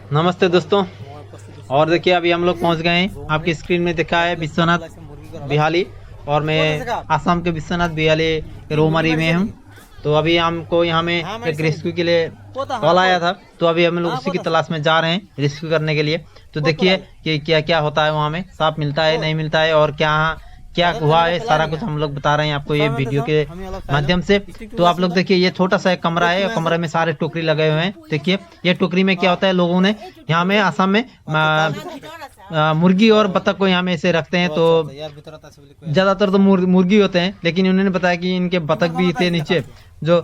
नमस्ते दोस्तों। और देखिए अभी हम लोग पहुंच गए हैं। आपकी स्क्रीन में दिखा है विश्वनाथ बिहाली और मैं आसाम के विश्वनाथ बिहाली रोमारी में हूं। तो अभी हमको यहाँ में एक रेस्क्यू के लिए कॉल आया था, तो अभी हम लोग उसी की तलाश में जा रहे हैं रेस्क्यू करने के लिए। तो देखिए कि क्या क्या होता है वहाँ में, सांप मिलता है नहीं मिलता है और क्या हुआ है, सारा कुछ हम लोग बता रहे हैं आपको ये वीडियो के माध्यम से। तो आप लोग देखिए ये छोटा सा एक कमरा है, कमरे में सारे टोकरी लगे हुए हैं। देखिए ये टोकरी में क्या होता है, लोगों ने यहाँ में आसाम में मुर्गी और बतख को यहाँ में ऐसे रखते हैं। तो ज्यादातर तो मुर्गी होते हैं, लेकिन उन्होंने बताया कि इनके बतख भी थे नीचे, जो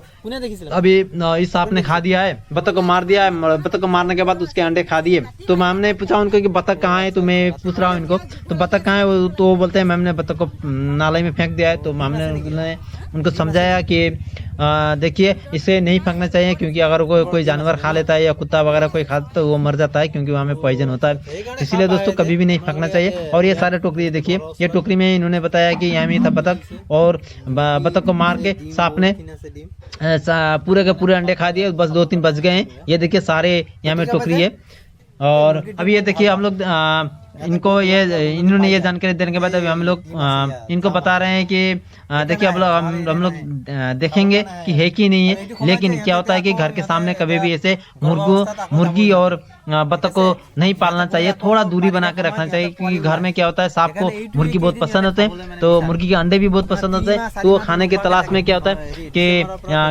अभी इस सांप ने खा दिया है, बतख को मार दिया है। बतख को मारने के बाद उसके अंडे खा दिए। तो हमने पूछा उनको कि बतख कहाँ है, तो मैं पूछ रहा हूँ इनको तो बतख कहाँ है, तो वो बोलते हैं मैम ने बतख को नाले में फेंक दिया है। तो हमने उनको समझाया कि देखिए इसे नहीं फेंकना चाहिए, क्योंकि अगर कोई जानवर खा लेता है या कुत्ता वगैरह कोई खाता तो वो मर जाता है, क्योंकि वहाँ में पॉइजन होता है। इसीलिए दोस्तों कभी भी नहीं फेंकना चाहिए। और ये सारे टोकरी देखिए, ये टोकरी में इन्होंने बताया कि यहाँ में था बतख, और बतख को मार के सांप ने पूरे के पूरे अंडे खा दिए, बस 2-3 बच गए हैं। ये देखिए सारे यहाँ में टोकरी है। और अभी ये देखिए हम लोग इन्होंने ये जानकारी देने के बाद अभी हम लोग इनको बता रहे हैं कि देखिए अब हम लोग देखेंगे कि है कि नहीं है। लेकिन क्या होता है कि घर के सामने कभी भी ऐसे मुर्गी और बतख को नहीं पालना चाहिए, थोड़ा दूरी बना के रखना चाहिए। क्योंकि घर में क्या होता है, सांप को मुर्गी बहुत पसंद होते हैं, तो मुर्गी के अंडे भी बहुत पसंद होते हैं। तो वो खाने की तलाश में क्या होता है कि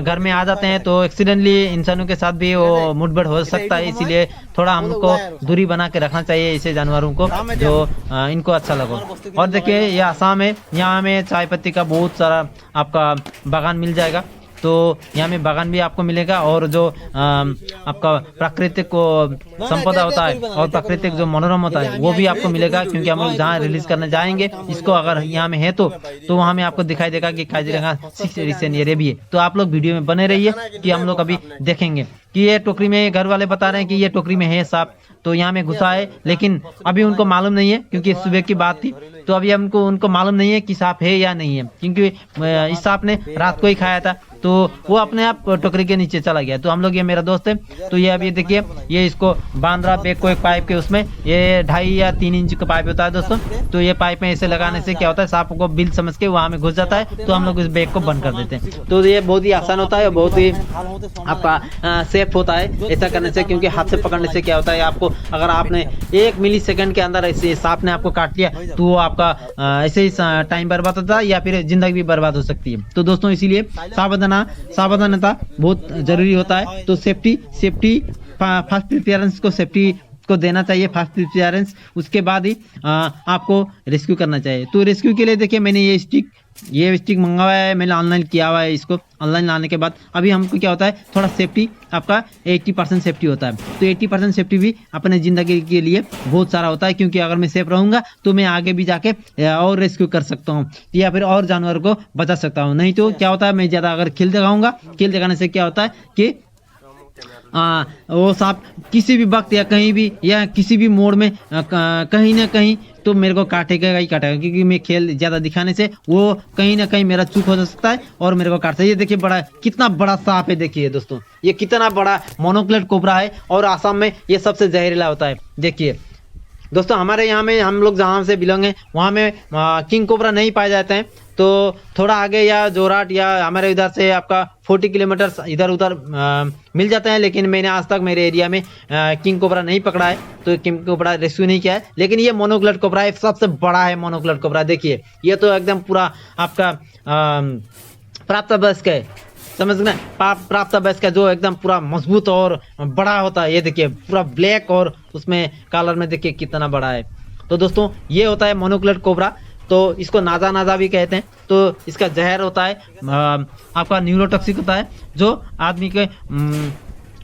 घर में आ जाते हैं, तो एक्सीडेंटली इंसानों के साथ भी वो मुठभेड़ हो सकता है। इसीलिए थोड़ा हमको दूरी बना के रखना चाहिए ऐसे जानवरों को, जो इनको अच्छा लगे। और देखिए ये आसाम है, यहाँ में चाय पत्ती का बहुत सारा आपका बागान मिल जाएगा। तो यहाँ में बागान भी आपको मिलेगा, और जो आपका प्राकृतिक संपदा होता है और प्राकृतिक जो मनोरम होता है वो भी आपको मिलेगा। क्योंकि हम लोग जहाँ रिलीज करने जाएंगे इसको, अगर यहाँ में है तो वहाँ में आपको दिखाई देगा कि काजीरंगा 6 एडिशन ये भी है। तो आप लोग वीडियो में बने रहिए कि हम लोग अभी देखेंगे कि ये टोकरी में, घर वाले बता रहे हैं कि ये टोकरी में है सांप, तो यहाँ में घुसा है। लेकिन अभी उनको मालूम नहीं है, क्योंकि सुबह की बात थी, तो अभी उनको मालूम नहीं है कि सांप है या नहीं है, क्योंकि इस सांप ने रात को ही खाया था, तो वो अपने आप टोकरी के नीचे चला गया। तो हम लोग, ये मेरा दोस्त है, तो ये अभी देखिए ये इसको बांध रहा बैग को एक पाइप के उसमें। ये 2.5 या 3 इंच का पाइप होता है दोस्तों। तो ये पाइप में ऐसे लगाने से क्या होता है, सांप को बिल समझ के वहाँ में घुस जाता है, तो हम लोग इस बैग को बंद कर देते हैं। तो ये बहुत ही आसान होता है, बहुत ही आपका सेफ होता है ऐसा करने से। क्योंकि हाथ से पकड़ने से क्या होता है, आपको अगर आपने 1 मिली सेकंड के अंदर ऐसे सांप ने आपको काट लिया, तो वो आपका ऐसे ही टाइम बर्बाद होता है या फिर जिंदगी भी बर्बाद हो सकती है। तो दोस्तों इसीलिए सावधानता बहुत जरूरी होता है। तो सेफ्टी फर्स्ट प्रेफरेंस को सेफ्टी को देना चाहिए, फर्स्ट प्रेफरेंस। उसके बाद ही आपको रेस्क्यू करना चाहिए। तो रेस्क्यू के लिए देखिए मैंने ये स्टिक मंगवाया है, मैंने ऑनलाइन किया हुआ है। इसको ऑनलाइन लाने के बाद अभी हमको क्या होता है, थोड़ा सेफ्टी आपका 80% सेफ्टी होता है। तो 80% सेफ्टी भी अपने ज़िंदगी के लिए बहुत सारा होता है। क्योंकि अगर मैं सेफ रहूँगा तो मैं आगे भी जाके और रेस्क्यू कर सकता हूँ, या फिर और जानवर को बचा सकता हूँ। नहीं तो क्या होता है, मैं ज़्यादा अगर खेल जगाऊँगा, खेल जगाने से क्या होता है कि वो सांप किसी भी वक्त या कहीं भी या किसी भी मोड़ में कहीं ना कहीं तो मेरे को काटेगा ही काटेगा। क्योंकि मैं खेल ज्यादा दिखाने से वो कहीं ना कहीं मेरा चूक हो सकता है और मेरे को काट सकता है। ये देखिए कितना बड़ा सांप है, देखिए दोस्तों ये कितना बड़ा मोनोक्लेट कोबरा है, और आसाम में ये सबसे जहरीला होता है। देखिए दोस्तों हमारे यहाँ में, हम लोग जहाँ से बिलोंग है वहाँ में किंग कोबरा नहीं पाए जाते हैं। तो थोड़ा आगे या जोराट या हमारे इधर से आपका 40 किलोमीटर इधर उधर मिल जाते हैं। लेकिन मैंने आज तक मेरे एरिया में किंग कोबरा नहीं पकड़ा है, तो किंग कोबरा रेस्क्यू नहीं किया है। लेकिन ये मोनोक्लेट कोबरा है, सबसे बड़ा है मोनोक्लेट कोबरा। देखिए ये तो एकदम पूरा आपका प्राप्त वयस्क है, समझना, प्राप्त वयस्क का जो एकदम पूरा मजबूत और बड़ा होता है। ये देखिए पूरा ब्लैक और उसमें कलर में देखिए कितना बड़ा है। तो दोस्तों ये होता है मोनोक्लेट कोबरा। तो इसको नाजा भी कहते हैं। तो इसका जहर होता है आपका न्यूरोटॉक्सिक होता है, जो आदमी के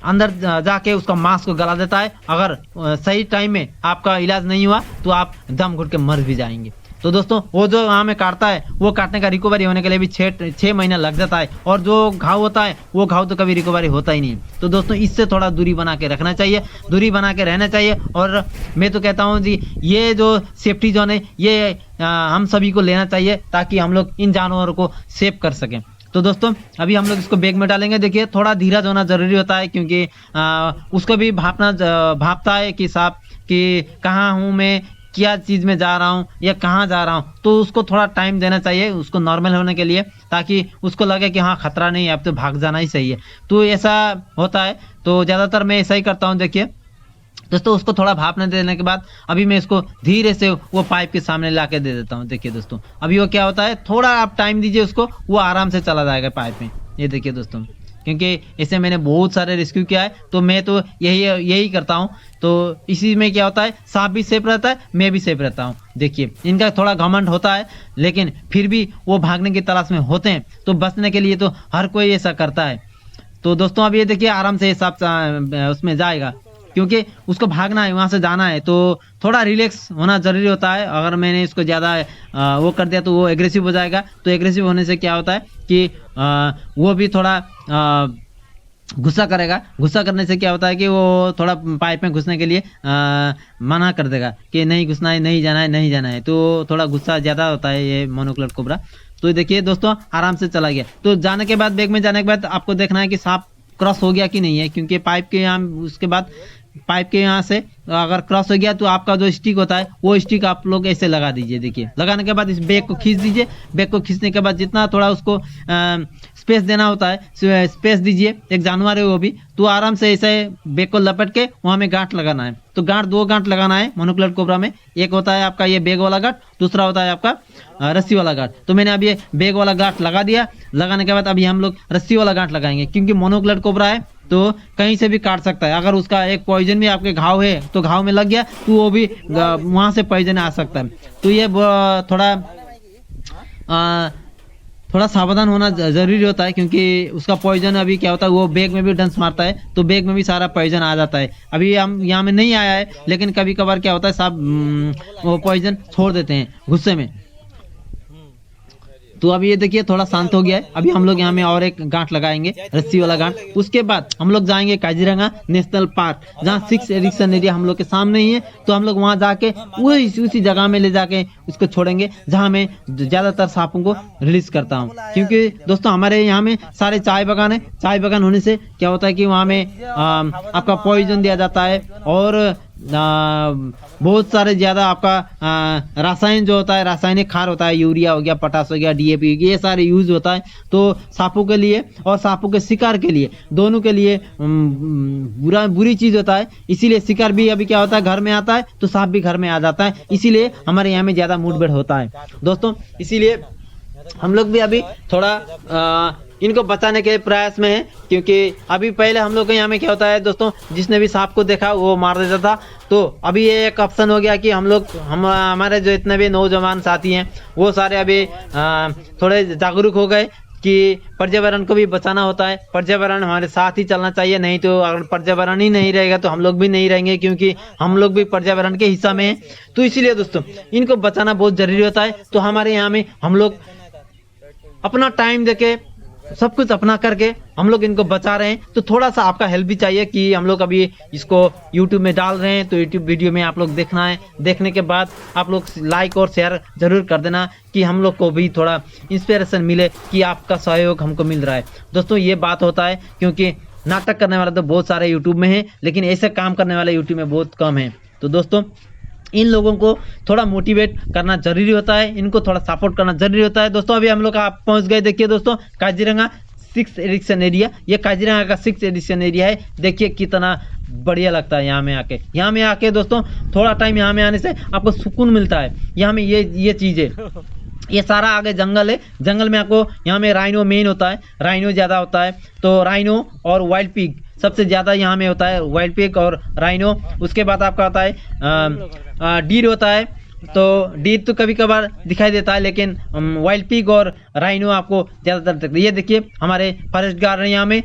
अंदर जाके उसका मांस को गला देता है। अगर सही टाइम में आपका इलाज नहीं हुआ तो आप दम घुट के मर भी जाएंगे। तो दोस्तों वो जो यहाँ में काटता है, वो काटने का रिकवरी होने के लिए भी 6 महीना लग जाता है। और जो घाव होता है वो घाव तो कभी रिकवरी होता ही नहीं। तो दोस्तों इससे थोड़ा दूरी बना के रखना चाहिए, दूरी बना के रहना चाहिए। और मैं तो कहता हूँ जी, ये जो सेफ्टी जोन है ये हम सभी को लेना चाहिए, ताकि हम लोग इन जानवरों को सेव कर सकें। तो दोस्तों अभी हम लोग इसको बैग में डालेंगे। देखिए थोड़ा धीरज होना ज़रूरी होता है, क्योंकि उसको भी भापता है कि सांप कि कहाँ हूँ मैं, क्या चीज़ में जा रहा हूँ या कहाँ जा रहा हूँ। तो उसको थोड़ा टाइम देना चाहिए उसको नॉर्मल होने के लिए, ताकि उसको लगे कि हाँ खतरा नहीं है, अब तो भाग जाना ही सही है। तो ऐसा होता है, तो ज़्यादातर मैं ऐसा ही करता हूँ। देखिए दोस्तों उसको थोड़ा भापने देने के बाद अभी मैं इसको धीरे से वो पाइप के सामने ला के दे देता हूँ। देखिए दोस्तों अभी वो क्या होता है, थोड़ा आप टाइम दीजिए उसको, वो आराम से चला जाएगा पाइप में। ये देखिए दोस्तों, क्योंकि इसे मैंने बहुत सारे रेस्क्यू किया है, तो मैं तो यही करता हूँ। तो इसी में क्या होता है, सांप भी सेफ रहता है, मैं भी सेफ रहता हूँ। देखिए इनका थोड़ा घमंड होता है, लेकिन फिर भी वो भागने की तलाश में होते हैं, तो बचने के लिए तो हर कोई ऐसा करता है। तो दोस्तों अब ये देखिए आराम से सांप उसमें जाएगा, क्योंकि उसको भागना है, वहाँ से जाना है, तो थोड़ा रिलैक्स होना ज़रूरी होता है। अगर मैंने इसको ज़्यादा वो कर दिया तो वो एग्रेसिव हो जाएगा। तो एग्रेसिव होने से क्या होता है कि वो भी थोड़ा गुस्सा करेगा। गुस्सा करने से क्या होता है कि वो थोड़ा पाइप में घुसने के लिए मना कर देगा कि नहीं घुसना है, नहीं जाना है, नहीं जाना है। तो थोड़ा गुस्सा ज़्यादा होता है ये मोनोक्लेट कोबरा। तो देखिए दोस्तों आराम से चला गया। तो जाने के बाद, बैग में जाने के बाद आपको देखना है कि सांप क्रॉस हो गया कि नहीं है, क्योंकि पाइप के यहाँ, उसके बाद पाइप के यहाँ से अगर क्रॉस हो गया तो आपका जो स्टिक होता है वो स्टिक आप लोग ऐसे लगा दीजिए। देखिए लगाने के बाद इस बैग को खींच दीजिए। बैग को खींचने के बाद जितना थोड़ा उसको स्पेस देना होता है स्पेस दीजिए। एक जानवर है वो भी, तो आराम से ऐसे बैग को लपेट के वहाँ में गांठ लगाना है। तो दो गांठ लगाना है मोनोक्लेट कोबरा में। एक होता है आपका ये बैग वाला गांठ, दूसरा होता है आपका रस्सी वाला गांठ। तो मैंने अभी ये बैग वाला गांठ लगा दिया। लगाने के बाद अभी हम लोग रस्सी वाला गांठ लगाएंगे, क्योंकि मोनोक्लेट कोबरा है तो कहीं से भी काट सकता है। अगर उसका एक पॉइजन भी आपके घाव है तो घाव में लग गया तो वो भी वहां से पॉइजन आ सकता है। तो ये थोड़ा सावधान होना जरूरी होता है, क्योंकि उसका पॉइजन अभी क्या होता है, वो बैग में भी डंस मारता है, तो बैग में भी सारा पॉइजन आ जाता है। अभी हम यहाँ में नहीं आया है, लेकिन कभी कभार क्या होता है सांप वो पॉइजन छोड़ देते हैं गुस्से में। तो अभी ये देखिए थोड़ा शांत हो गया है। अभी हम लोग यहाँ में और एक गांठ लगाएंगे, रस्सी वाला गांठ। उसके बाद हम लोग जाएंगे काजीरंगा नेशनल पार्क, जहाँ 6 एडिक्शन एरिया हम लोग के सामने ही है। तो हम लोग वहाँ जाके उसी जगह में ले जाके उसको छोड़ेंगे, जहाँ मैं ज्यादातर सांपों को रिलीज करता हूँ। क्योंकि दोस्तों हमारे यहाँ में सारे चाय बागान है। चाय बागान होने से क्या होता है कि वहाँ में आपका पॉइजन दिया जाता है, और बहुत सारे ज़्यादा आपका रासायन जो होता है, रासायनिक खाद होता है, यूरिया हो गया, पोटाश हो गया, डीएपी हो गया, ये सारे यूज होता है। तो सांपों के लिए और सांपों के शिकार के लिए, दोनों के लिए बुरी चीज़ होता है। इसीलिए शिकार भी अभी क्या होता है, घर में आता है तो सांप भी घर में आ जाता है। इसीलिए हमारे यहाँ में ज़्यादा मुठभेड़ होता है दोस्तों। इसीलिए हम लोग भी अभी थोड़ा इनको बचाने के प्रयास में है, क्योंकि अभी पहले हम लोग के यहाँ में क्या होता है दोस्तों, जिसने भी सांप को देखा वो मार देता था। तो अभी ये एक ऑप्शन हो गया कि हमारे जो इतने भी नौजवान साथी हैं वो सारे अभी थोड़े जागरूक हो गए कि पर्यावरण को भी बचाना होता है। पर्यावरण हमारे साथ ही चलना चाहिए, नहीं तो अगर पर्यावरण ही नहीं रहेगा तो हम लोग भी नहीं रहेंगे, क्योंकि हम लोग भी पर्यावरण के हिस्सा में हैं। तो इसीलिए दोस्तों इनको बचाना बहुत जरूरी होता है। तो हमारे यहाँ में हम लोग अपना टाइम देके सब कुछ अपना करके हम लोग इनको बचा रहे हैं। तो थोड़ा सा आपका हेल्प भी चाहिए कि हम लोग अभी इसको YouTube में डाल रहे हैं, तो YouTube वीडियो में आप लोग देखना है। देखने के बाद आप लोग लाइक और शेयर जरूर कर देना, कि हम लोग को भी थोड़ा इंस्पिरेशन मिले कि आपका सहयोग हमको मिल रहा है। दोस्तों ये बात होता है, क्योंकि नाटक करने वाला तो बहुत सारे YouTube में है, लेकिन ऐसे काम करने वाले YouTube में बहुत कम है। तो दोस्तों इन लोगों को थोड़ा मोटिवेट करना जरूरी होता है, इनको थोड़ा सपोर्ट करना जरूरी होता है। दोस्तों अभी हम लोग आप पहुंच गए। देखिए दोस्तों काजीरंगा 6 एडिक्शन एरिया, ये काजीरंगा का 6 एडिक्शन एरिया है। देखिए कितना बढ़िया लगता है यहाँ में आके दोस्तों। थोड़ा टाइम यहाँ में आने से आपको सुकून मिलता है। यहाँ में ये चीज़ है, ये सारा आगे जंगल है। जंगल में आपको यहाँ में राइनो मेन होता है, राइनो ज़्यादा होता है। तो राइनो और वाइल्ड पिग सबसे ज़्यादा यहाँ में होता है, वाइल्ड पिग और राइनो। उसके बाद आपका होता है डीर होता है। तो डीर तो कभी कभार दिखाई देता है, लेकिन वाइल्ड पिग और राइनो आपको ज़्यादातर दिखता है। ये देखिए हमारे फॉरेस्ट गार्ड हैं यहाँ में।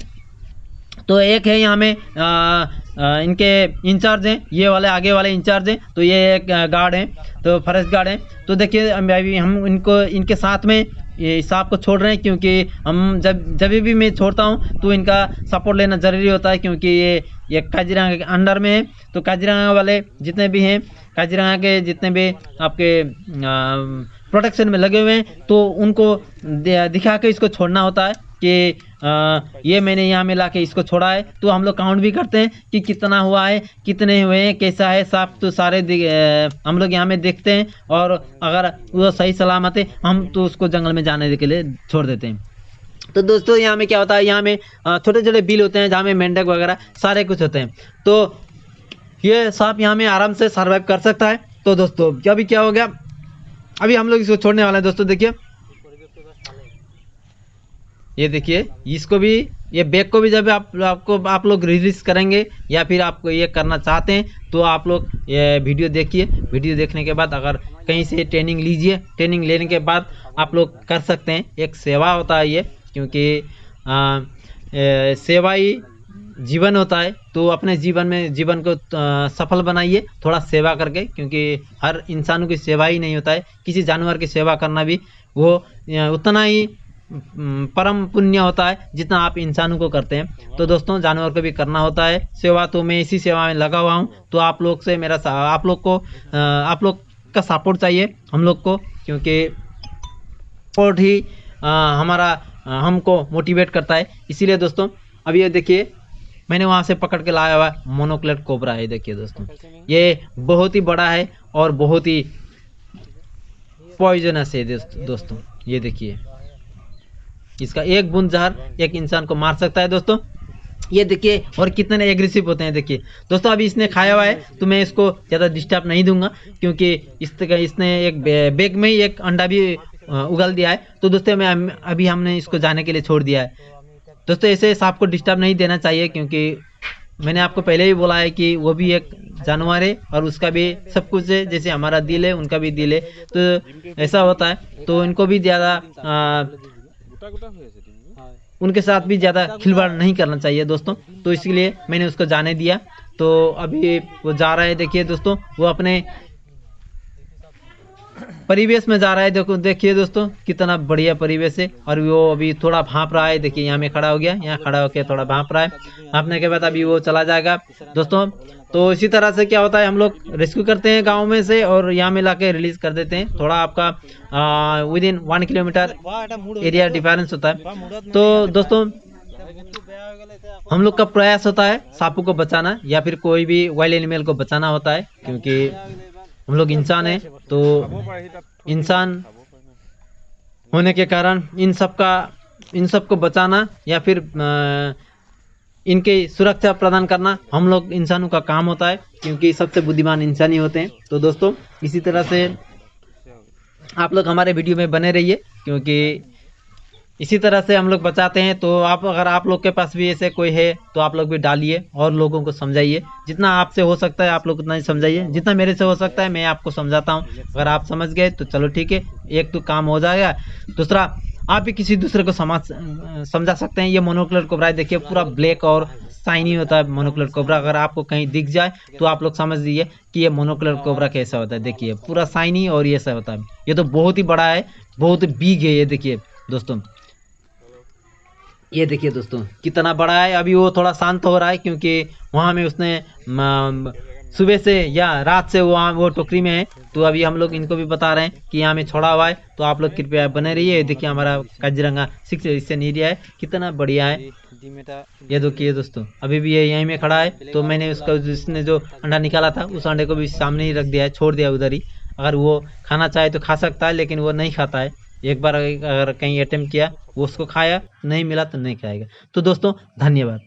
तो एक है यहाँ में इनके इंचार्ज हैं, ये वाले आगे वाले इंचार्ज हैं। तो ये एक गार्ड हैं, तो फॉरेस्ट गार्ड हैं। तो देखिए अभी हम इनके साथ में ये सांप को छोड़ रहे हैं, क्योंकि हम जब भी मैं छोड़ता हूँ तो इनका सपोर्ट लेना ज़रूरी होता है, क्योंकि ये काजीरंगा के अंडर में है। तो काजीरंगा वाले जितने भी हैं, काजीरंगा के जितने भी आपके प्रोटेक्शन में लगे हुए हैं, तो उनको दिखा के इसको छोड़ना होता है कि ये मैंने यहाँ में ला के इसको छोड़ा है। तो हम लोग काउंट भी करते हैं कि कितना हुआ है, कितने हुए हैं, कैसा है, साफ तो सारे हम लोग यहाँ में देखते हैं, और अगर वो सही सलामत है हम तो उसको जंगल में जाने के लिए छोड़ देते हैं। तो दोस्तों यहाँ में क्या होता है, यहाँ में छोटे छोटे बिल होते हैं जहाँ में मेंढक वगैरह सारे कुछ होते हैं, तो ये सांप यहाँ में आराम से सर्वाइव कर सकता है। तो दोस्तों अभी क्या हो गया, अभी हम लोग इसको छोड़ने वाले हैं दोस्तों। देखिए ये देखिए, इसको भी, ये बैग को भी जब आप लोग रिलीज करेंगे या फिर आपको ये करना चाहते हैं तो आप लोग ये वीडियो देखिए। वीडियो देखने के बाद अगर कहीं से ट्रेनिंग लीजिए, ट्रेनिंग लेने के बाद आप लोग कर सकते हैं। एक सेवा होता है ये, क्योंकि सेवा ही जीवन होता है। तो अपने जीवन को सफल बनाइए थोड़ा सेवा करके, क्योंकि हर इंसानों की सेवा ही नहीं होता है, किसी जानवर की सेवा करना भी वो उतना ही परम पुण्य होता है जितना आप इंसानों को करते हैं। तो दोस्तों जानवर को भी करना होता है सेवा, तो मैं इसी सेवा में लगा हुआ हूँ। तो आप लोग से मेरा आप लोग का सपोर्ट चाहिए हम लोग को, क्योंकि सपोर्ट ही हमको मोटिवेट करता है। इसीलिए दोस्तों अभी ये देखिए, मैंने वहाँ से पकड़ के लाया हुआ मोनोक्लेट कोबरा है। देखिए दोस्तों, ये बहुत ही बड़ा है और बहुत ही पॉइजनस है दोस्तों। ये देखिए, इसका एक बूंद जहर एक इंसान को मार सकता है दोस्तों। ये देखिए, और कितने एग्रेसिव होते हैं। देखिए दोस्तों, अभी इसने खाया हुआ है तो मैं इसको ज़्यादा डिस्टर्ब नहीं दूंगा, क्योंकि इसने एक बैग में ही एक अंडा भी उगल दिया है। तो दोस्तों अभी हमने इसको जाने के लिए छोड़ दिया है। दोस्तों ऐसे सांप को डिस्टर्ब नहीं देना चाहिए, क्योंकि मैंने आपको पहले ही बोला है कि वो भी एक जानवर है और उसका भी सब कुछ है, जैसे हमारा दिल है उनका भी दिल है। तो ऐसा होता है, तो इनको भी ज़्यादा उनके साथ भी ज़्यादा खिलवाड़ नहीं करना चाहिए दोस्तों। तो इसलिए मैंने उसको जाने दिया। तो अभी वो जा रहा है। देखिए दोस्तों, वो अपने परिवेश में जा रहा है। देखिए दोस्तों, कितना बढ़िया परिवेश है। और वो अभी थोड़ा भांप रहा है। देखिए यहाँ में खड़ा हो गया, यहाँ खड़ा होकर थोड़ा भांप रहा है। भांपने के बाद अभी वो चला जाएगा दोस्तों। तो इसी तरह से क्या होता है, हम लोग रेस्क्यू करते हैं गांव में से और यहाँ में लाके रिलीज कर देते हैं। थोड़ा आपका विदिन 1 किलोमीटर एरिया डिफरेंस होता है। तो दोस्तों हम लोग का प्रयास होता है सांपों को बचाना या फिर कोई भी वाइल्ड एनिमल को बचाना होता है, क्योंकि हम लोग इंसान हैं। तो इंसान होने के कारण इन सब को बचाना या फिर इनके सुरक्षा प्रदान करना हम लोग इंसानों का काम होता है, क्योंकि सबसे बुद्धिमान इंसान ही होते हैं। तो दोस्तों इसी तरह से आप लोग हमारे वीडियो में बने रहिए, क्योंकि इसी तरह से हम लोग बचाते हैं। तो अगर आप लोग के पास भी ऐसे कोई है तो आप लोग भी डालिए और लोगों को समझाइए। जितना आपसे हो सकता है आप लोग उतना ही समझाइए, जितना मेरे से हो सकता है मैं आपको समझाता हूँ। अगर आप समझ गए तो चलो ठीक है, एक तो काम हो जाएगा। दूसरा, आप भी किसी दूसरे को समझा सकते हैं। ये मोनोक्लेट कोबरा देखिए, पूरा ब्लैक और शाइनी होता है मोनोक्लेट कोबरा। अगर आपको कहीं दिख जाए तो आप लोग समझ लीजिए कि ये मोनोक्लेट कोबरा कैसा होता है। देखिए पूरा शाइनी और ये सब होता है। ये तो बहुत ही बड़ा है, बहुत बिग है। ये देखिए दोस्तों, ये देखिए दोस्तों कितना बड़ा है। अभी वो थोड़ा शांत हो रहा है, क्योंकि वहाँ में उसने सुबह से या रात से वहाँ वो टोकरी में है। तो अभी हम लोग इनको भी बता रहे हैं कि यहाँ में छोड़ा हुआ है। तो आप लोग कृपया बने रहिए। देखिए हमारा काजीरंगा 6 एरिया है, कितना बढ़िया है। ये देखिए दोस्तों, अभी भी ये यहीं में खड़ा है। तो मैंने उसका जिसने जो अंडा निकाला था उस अंडे को भी सामने ही रख दिया है, छोड़ दिया उधर ही। अगर वो खाना चाहे तो खा सकता है, लेकिन वो नहीं खाता है। एक बार अगर कहीं अटेम्प्ट किया, वो उसको खाया, नहीं मिला तो नहीं खाएगा। तो दोस्तों धन्यवाद।